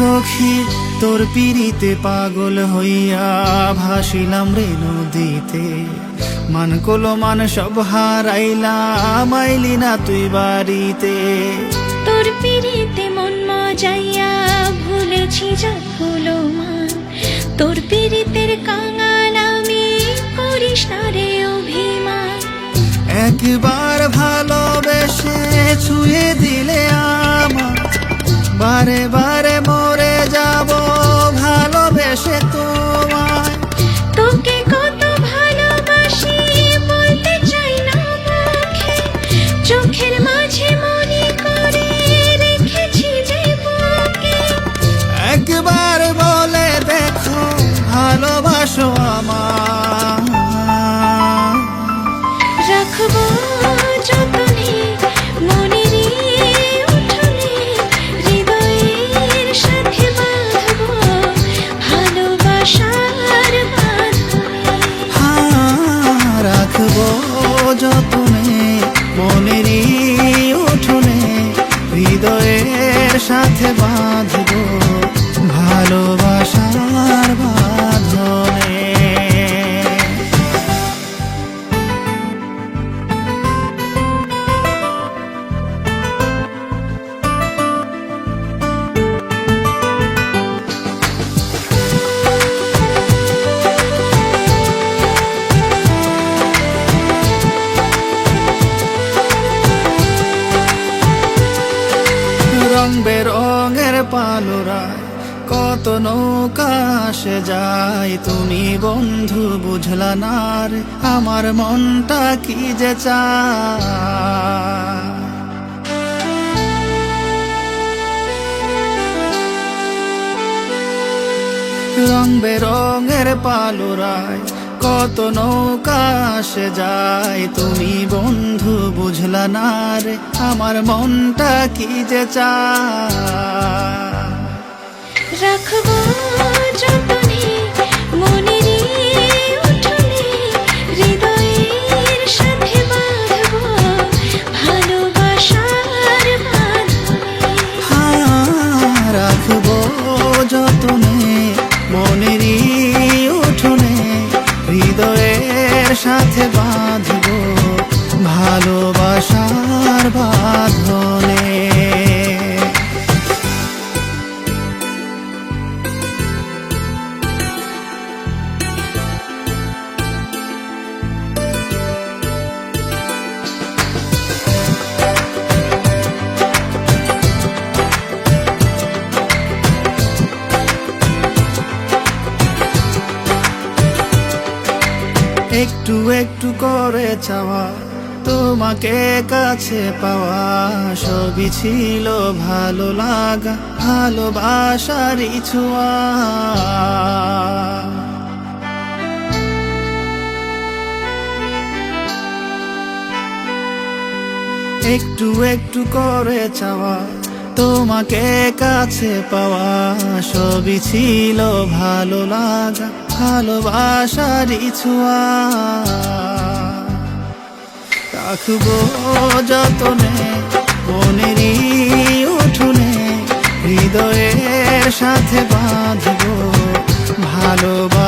সখী তোর পিড়িতে পাগল হইয়া ভাসিলাম রে নদীতে, মান কলো মান সব হারাইলাম, আইলি না তুই বাড়িতে। তোর পিড়িতে মন মজাইয়া ভুলেছি যা হলো মান, তোর পিড়িতের কাঙাল আমি, করিস না রে অভিমান। একবার ভালোবেসে ছুঁয়ে দিলে আমার, বারে বারে মরে যাব ভালোবেসে তোমায়। তোকে কত ভালোবাসি বলতে চাই না মুখে, চোখের মাঝে মনে করে রেখেছি যে বুকে। একবার বলে দেখো ভালোবাসো আমার, রাখবো যতনে মনের উঠোনে, হৃদয়ের সাথে বাঁধবো ভালোবাসার বাঁধনে। রাখবো যতনে মনেরই উঠোনে, হৃদয়ের সাথে বাঁধবো ভালোবাসার বাঁধনে। রং বেরঙের পালরায় কত নৌকা আসে যায়, তুমি বন্ধু বুঝলা না রে আমার মনটা কি যে চায়। রং বেরঙের পালরায় কত নৌকা আসে যায়, তুমি বন্ধু বুঝলা না রে আমার মনটা কি যে চায়। রাখবো যতনে মনের উঠোনে, হৃদয়ের সাথে বাঁধবো ভালোবাসার বাঁধনে। রাখবো যতনে মনেরই উঠোনে, হৃদয়ের সাথে বাঁধবো ভালোবাসার বাঁধনে। একটু একটু করে চাওয়া, তোমাকে কাছে পাওয়া, সবই ছিল ভালো লাগা ভালোবাসারই ছোঁয়া। একটু একটু করে চাওয়া, তোমাকে কাছে পাওয়া, সবই ছিল ভালো লাগা ভালোবাসারই ছোঁয়া। রাখবো যতনে মনেরই উঠোনে, হৃদয়ের সাথে বাঁধবো ভালোবাসা।